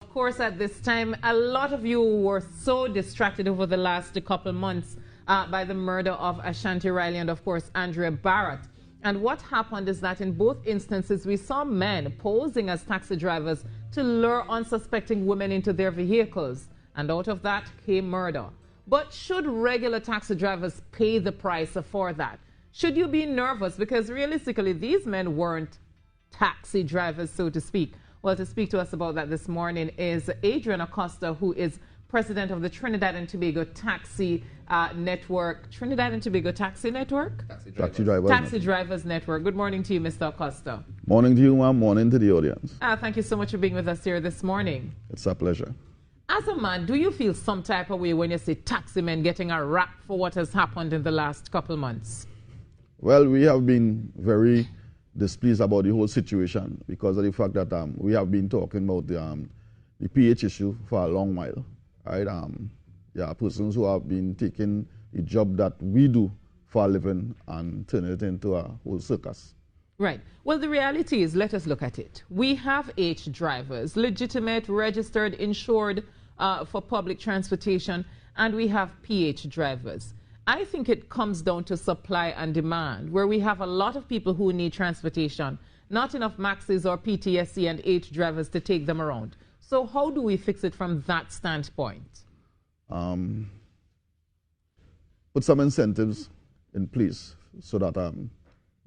of course, at this time, a lot of you were so distracted over the last couple months by the murder of Ashanti Riley and, of course, Andrea Barrett. And what happened is that in both instances, we saw men posing as taxi drivers to lure unsuspecting women into their vehicles. And out of that came murder. But should regular taxi drivers pay the price for that? Should you be nervous? Because realistically, these men weren't taxi drivers, so to speak. Well, to speak to us about that this morning is Adrian Acosta, who is president of the Trinidad and Tobago Taxi Network. Trinidad and Tobago Taxi Network? Taxi Drivers Network. Good morning to you, Mr. Acosta. Morning to you, ma'am. Morning to the audience. Thank you so much for being with us here this morning. It's a pleasure. As a man, do you feel some type of way when you see taxi men getting a rap for what has happened in the last couple months? Well, we have been very displeased about the whole situation because of the fact that we have been talking about the PH issue for a long while. Right? Persons who have been taking the job that we do for a living and turning it into a whole circus. Right. Well, the reality is, let us look at it. We have H drivers, legitimate, registered, insured for public transportation, and we have PH drivers. I think it comes down to supply and demand, where we have a lot of people who need transportation, not enough Maxis or PTSC and H drivers to take them around. So how do we fix it from that standpoint? Put some incentives in place so that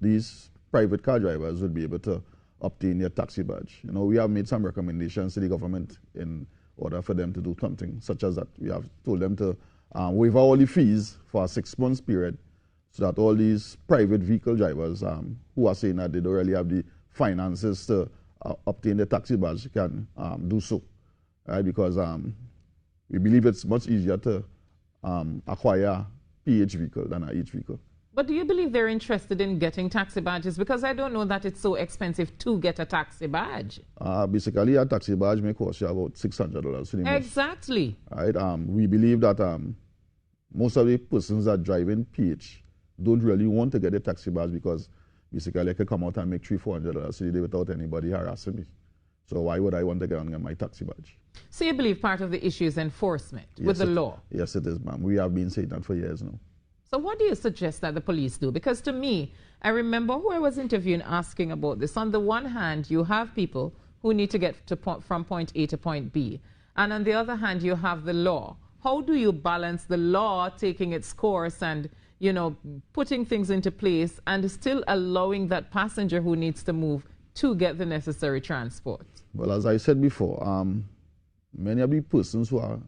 these private car drivers will be able to obtain their taxi badge. You know, we have made some recommendations to the government in order for them to do something, such as that we have told them to waive all the fees for a 6 months period so that all these private vehicle drivers who are saying that they don't really have the finances to obtain the taxi badge can do so. Right? Because we believe it's much easier to acquire a PH vehicle than a H vehicle. But do you believe they're interested in getting taxi badges? Because I don't know that it's so expensive to get a taxi badge. Basically, a taxi badge may cost you about $600 for the most. Exactly. Right? We believe that most of the persons that drive in PH don't really want to get a taxi badge because basically I could come out and make $300-400 a day without anybody harassing me. So why would I want to get on my taxi badge? So you believe part of the issue is enforcement with the law? Yes, it is, ma'am. We have been saying that for years now. So what do you suggest that the police do? Because to me, I remember who I was interviewing asking about this. On the one hand, you have people who need to get from point A to point B. And on the other hand, you have the law. How do you balance the law taking its course and, you know, putting things into place and still allowing that passenger who needs to move to get the necessary transport? Well, as I said before, many of the persons who are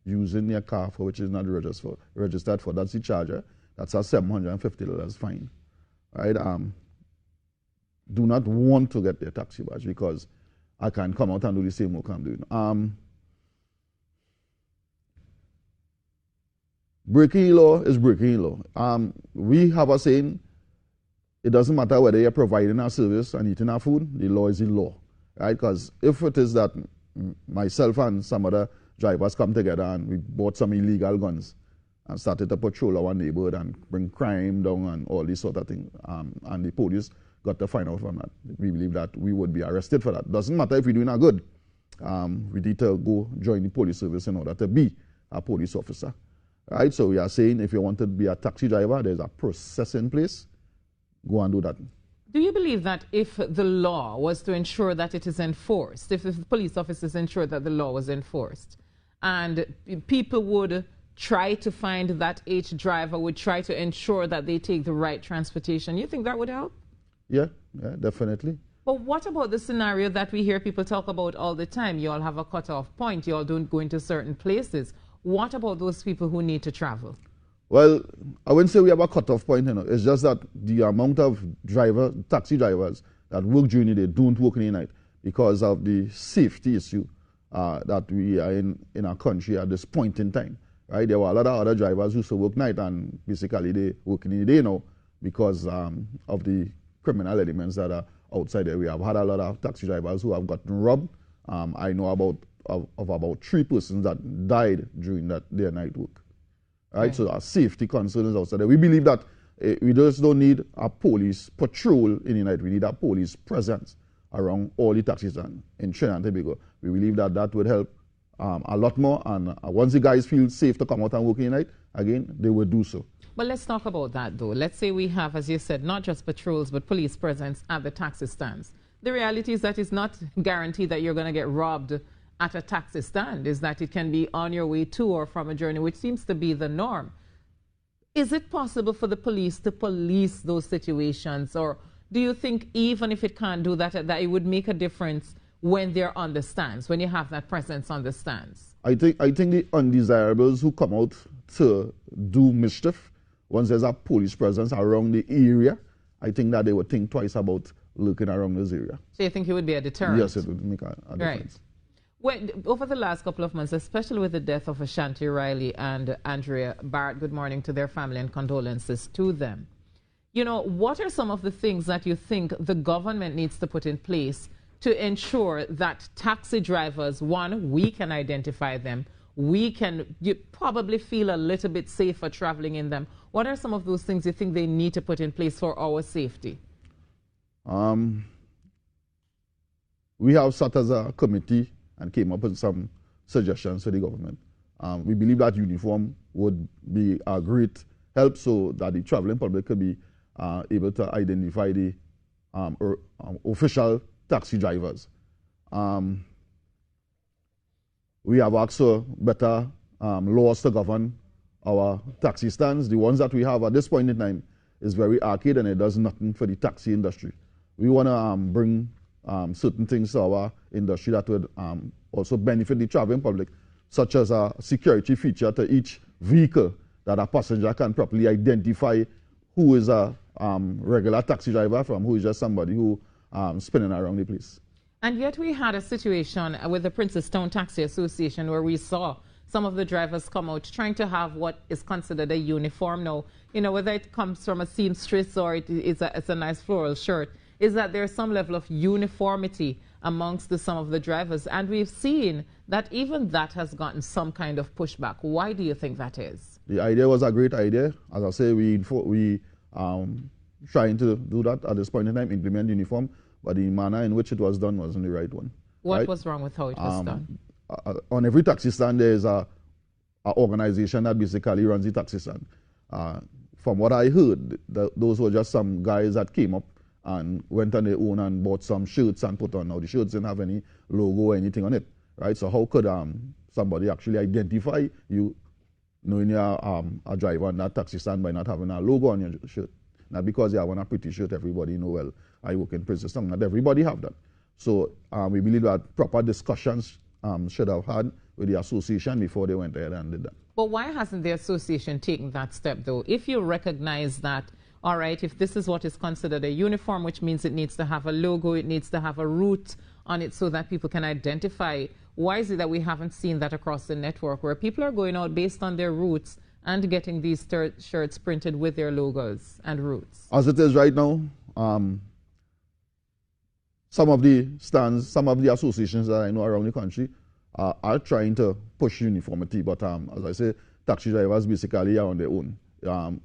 using their car for which is not registered for, that's the charger. That's a $750 fine, right? Do not want to get their taxi badge because I can come out and do the same work I'm doing. Breaking law is breaking law. We have a saying, it doesn't matter whether you're providing a service and eating our food, the law is the law, right? Because if it is that myself and some other drivers come together and we bought some illegal guns and started to patrol our neighborhood and bring crime down and all this sort of thing, and the police got to find out from that, we believe that we would be arrested for that. Doesn't matter if we're doing a good. We need to go join the police service in order to be a police officer. Right? So we are saying if you want to be a taxi driver, there's a process in place. Go and do that. Do you believe that if the law was to ensure that it is enforced, if the police officers ensure that the law was enforced, and people would try to find that H driver, would try to ensure that they take the right transportation, you think that would help? Yeah, definitely. But what about the scenario that we hear people talk about all the time? You all have a cutoff point. You all don't go into certain places. What about those people who need to travel? Well, I wouldn't say we have a cutoff point. You know. It's just that the amount of taxi drivers that work during the day don't work in the night because of the safety issue that we are in our country at this point in time. Right? There were a lot of other drivers who used to work night and basically they work in the day now because of the criminal elements that are outside there. We have had a lot of taxi drivers who have gotten robbed. I know about 3 persons that died during their night work. Right? So our safety concerns outside there. We believe that we just don't need a police patrol in the night. We need a police presence around all the taxi stands in Trinidad and Tobago. We believe that that would help a lot more, and once the guys feel safe to come out and work in the night, again, they will do so. But let's talk about that, though. Let's say we have, as you said, not just patrols, but police presence at the taxi stands. The reality is that it's not guaranteed that you're going to get robbed at a taxi stand, is that it can be on your way to or from a journey, which seems to be the norm. Is it possible for the police to police those situations, or do you think even if it can't do that, that it would make a difference when they're on the stands, when you have that presence on the stands? I think the undesirables who come out to do mischief, once there's a police presence around the area, I think that they would think twice about looking around this area. So you think it would be a deterrent? Yes, it would make a difference. Right. Well, over the last couple of months, especially with the death of Ashanti Riley and Andrea Barrett, good morning to their family and condolences to them. You know, what are some of the things that you think the government needs to put in place to ensure that taxi drivers, one, we can identify them, we can probably feel a little bit safer traveling in them? What are some of those things you think they need to put in place for our safety? We have sat as a committee and came up with some suggestions to the government. We believe that uniform would be a great help so that the traveling public could be able to identify the official taxi drivers. We have asked for better laws to govern our taxi stands. The ones that we have at this point in time is very archaic and it does nothing for the taxi industry. We want to bring certain things to our industry that would also benefit the traveling public, such as a security feature to each vehicle that a passenger can properly identify who is a regular taxi driver from who is just somebody who spinning around the place. And yet we had a situation with the Princestown Taxi Association where we saw some of the drivers come out trying to have what is considered a uniform. Now, you know, whether it comes from a seamstress or it's a nice floral shirt, is that there's some level of uniformity amongst some of the drivers. And we've seen that even that has gotten some kind of pushback. Why do you think that is? The idea was a great idea. As I say, we trying to do that at this point in time, implement uniform, but the manner in which it was done wasn't the right one. What right? was wrong with how it was done? On every taxi stand, there is a organization that basically runs the taxi stand. From what I heard, those were just some guys that came up and went on their own and bought some shirts and put on. Now, the shirts didn't have any logo or anything on it, right? So how could somebody actually identify you knowing you're a driver on that taxi stand by not having a logo on your shirt? Not because you have on a pretty shirt, everybody know, well, I work in Princestown. Not everybody have that. So we believe that proper discussions should have had with the association before they went ahead and did that. But why hasn't the association taken that step, though? If you recognize that, all right, if this is what is considered a uniform, which means it needs to have a logo, it needs to have a route on it so that people can identify, why is it that we haven't seen that across the network where people are going out based on their routes and getting these shirts printed with their logos and routes? As it is right now, some of the stands, some of the associations that I know around the country are trying to push uniformity, but as I say, taxi drivers basically are on their own.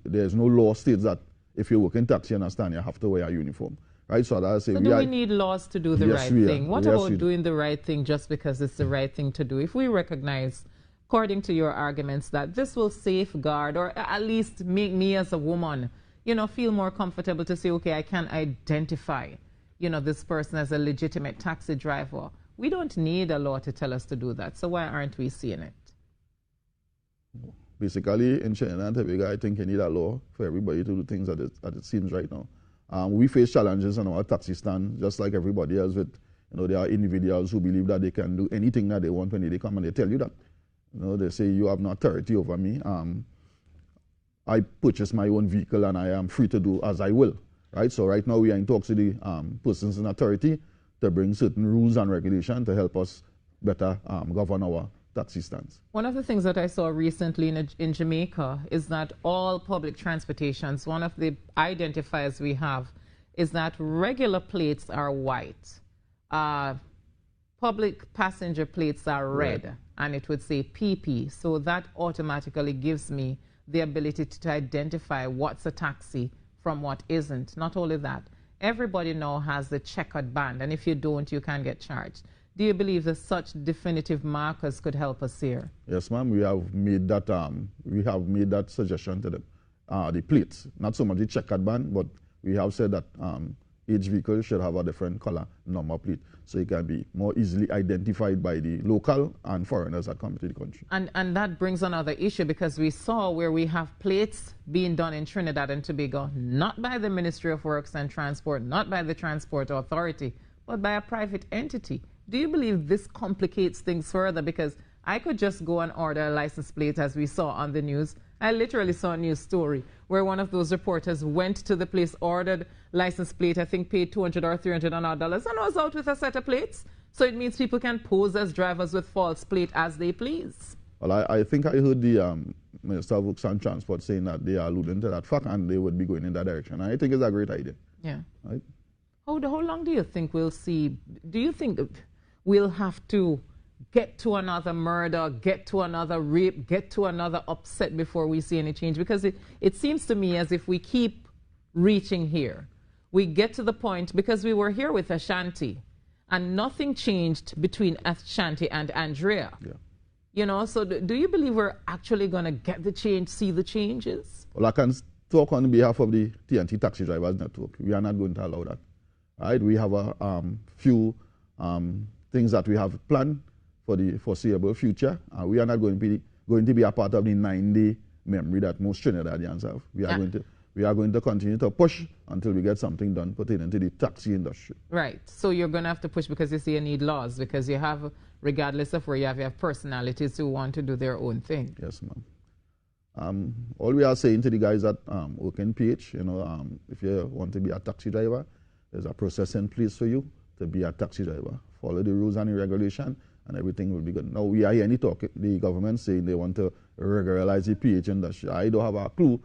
There's no law states that if you work in taxi and a stand, you have to wear a uniform, right? So that I say, so do we need laws to do the right thing? What about doing the right thing just because it's the right thing to do? If we recognize, according to your arguments, that this will safeguard or at least make me as a woman, you know, feel more comfortable to say, okay, I can identify, you know, this person as a legitimate taxi driver. We don't need a law to tell us to do that. So why aren't we seeing it? Basically, in Trinidad and Tobago, I think you need a law for everybody to do things as it seems right now. We face challenges on our taxi stand, just like everybody else. With, you know, there are individuals who believe that they can do anything that they want when they come and they tell you that. You know, they say you have no authority over me. I purchase my own vehicle and I am free to do as I will. Right? So right now we are in talks with the persons in authority to bring certain rules and regulations to help us better govern our taxi stands. One of the things that I saw recently in Jamaica is that all public transportations, one of the identifiers we have is that regular plates are white. Public passenger plates are red, and it would say PP. So that automatically gives me the ability to identify what's a taxi from what isn't. Not only that, everybody now has the checkered band, and if you don't, you can get charged. Do you believe that such definitive markers could help us here? Yes, ma'am. We have made that suggestion to the plates. Not so much the checkered band, but we have said that each vehicle should have a different color number plate, so it can be more easily identified by the local and foreigners that come to the country. And that brings another issue, because we saw where we have plates being done in Trinidad and Tobago, not by the Ministry of Works and Transport, not by the Transport Authority, but by a private entity. Do you believe this complicates things further? Because I could just go and order a license plate, as we saw on the news. I literally saw a news story where one of those reporters went to the place, ordered license plate, I think paid $200 or $300 and was out with a set of plates. So it means people can pose as drivers with false plate as they please. Well, I think I heard the Minister of Works and Transport saying that they are alluding to that fact and they would be going in that direction. I think it's a great idea. Yeah. Right? How long do you think we'll see? Do you think we'll have to get to another murder, get to another rape, get to another upset before we see any change? Because it seems to me as if we keep reaching here, we get to the point, because we were here with Ashanti and nothing changed between Ashanti and Andrea. Yeah. You know, so do you believe we're actually going to get the change, see the changes? Well, I can talk on behalf of the TNT Taxi Drivers Network. We are not going to allow that. Right? We have a few things that we have planned for the foreseeable future. We are not going to be a part of the 9-day memory that most Trinidadians have. We are going to continue to push until we get something done pertaining to the taxi industry. Right. So you're going to have to push because you see you need laws, because you have, regardless of where you have personalities who want to do their own thing. Yes, ma'am. All we are saying to the guys that work in PH, you know, if you want to be a taxi driver, there's a process in place for you to be a taxi driver. Follow the rules and the regulation, and everything will be good. Now, we are hearing the government saying they want to regularize the PH industry. I don't have a clue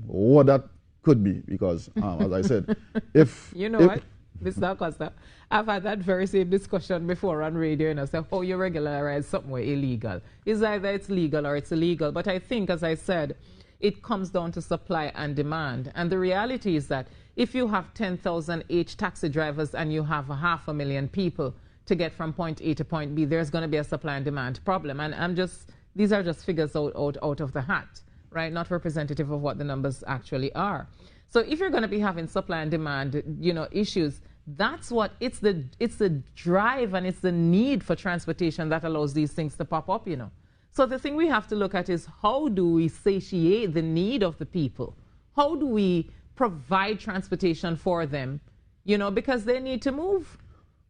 what that could be, because, as I said, if... You know what, Mr. Acosta, I've had that very same discussion before on radio, and I said, oh, you regularize something illegal. It's either it's legal or it's illegal. But I think, as I said, it comes down to supply and demand. And the reality is that if you have 10,000 H taxi drivers and you have 500,000 people to get from point A to point B, there's going to be a supply and demand problem. And these are just figures out of the hat, right? Not representative of what the numbers actually are. So if you're going to be having supply and demand, you know, issues, that's what it's the drive and it's the need for transportation that allows these things to pop up, you know. So the thing we have to look at is, how do we satiate the need of the people? How do we provide transportation for them, you know, because they need to move?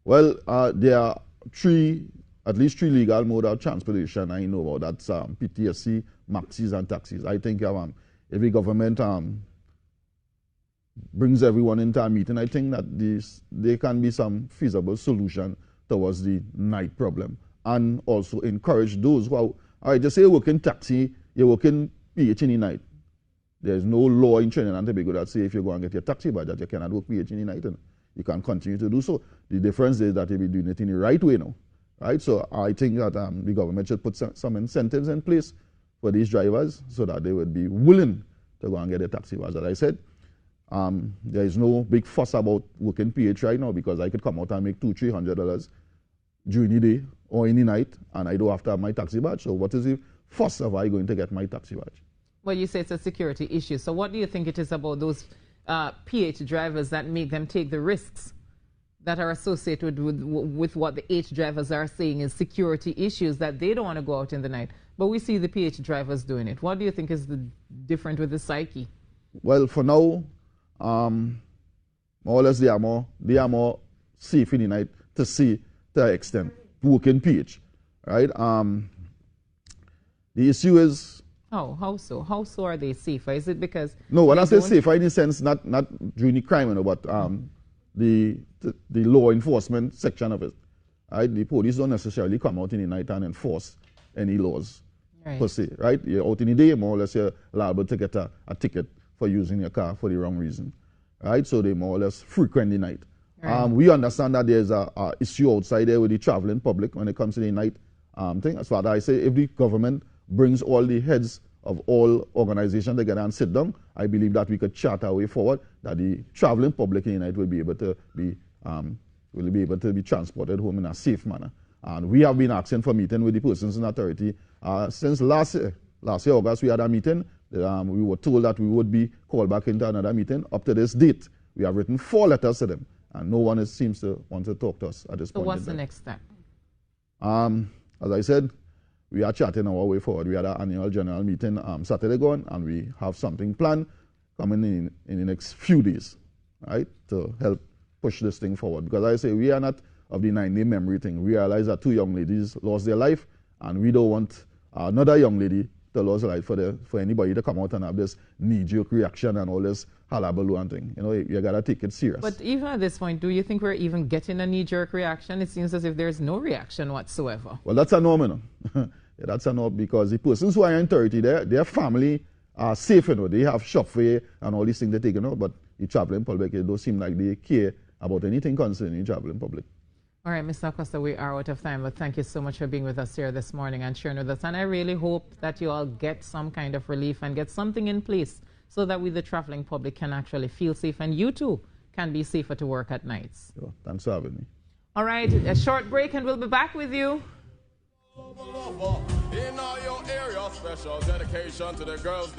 Well, there are at least three legal mode of transportation I know about. That's PTSC, maxis, and taxis. I think every government brings everyone into a meeting. I think that there can be some feasible solution towards the night problem, and also encourage those who are, all right, just say you work in taxi, you work in PH in the night. There's no law in Trinidad and Tobago that say if you go and get your taxi badge that you cannot work PH in the night, and you can continue to do so. The difference is that you'll be doing it in the right way now. Right? So I think that the government should put some incentives in place for these drivers so that they would be willing to go and get a taxi badge. As I said, there is no big fuss about working PH right now, because I could come out and make $200-300 during the day or in the night, and I don't have to have my taxi badge. So what is the fuss of I going to get my taxi badge? Well, you say it's a security issue. So what do you think it is about those PH drivers that make them take the risks that are associated with what the H drivers are saying is security issues, that they don't want to go out in the night? But we see the PH drivers doing it. What do you think is different with the psyche? Well, for now, more or less they are more safe in the night to the extent working PH, right? The issue is, how so? How so are they safer? Is it because... No, when I say safer, in the sense, not during the crime, but the law enforcement section of it. Right? The police don't necessarily come out in the night and enforce any laws, per se. Right? You're out in the day, more or less you're liable to get a ticket for using your car for the wrong reason. Right? So they more or less frequent the night. Right. We understand that there's a issue outside there with the traveling public when it comes to the night thing. As far as I say, if the government brings all the heads of all organizations together and sit down, I believe that we could chart our way forward, that the traveling public in United will be able to be transported home in a safe manner. And we have been asking for meeting with the persons in authority since last year. Last year, August, we had a meeting. We were told that we would be called back into another meeting. Up to this date, we have written 4 letters to them, and no one seems to want to talk to us at this point. So what's the next step? As I said, we are charting our way forward. We had an annual general meeting Saturday gone, and we have something planned coming in the next few days, right, to help push this thing forward. Because I say we are not of the 9-day memory thing. We realize that 2 young ladies lost their life, and we don't want another young lady to lose life for anybody to come out and have this knee-jerk reaction and all this hullabaloo and thing. You know, you got to take it serious. But even at this point, do you think we're even getting a knee-jerk reaction? It seems as if there's no reaction whatsoever. Well, that's a no, you know. That's a no, because the persons who are in authority, their family are safe, you know. They have shop fare and all these things they take, you know, but the traveling public, it don't seem like they care about anything concerning the traveling public. All right, Mr. Acosta, we are out of time, but thank you so much for being with us here this morning and sharing with us. And I really hope that you all get some kind of relief and get something in place so that we, the traveling public, can actually feel safe, and you too can be safer to work at nights. Sure. Thanks for having me. All right, a short break and we'll be back with you. In all your area, special dedication to the girls.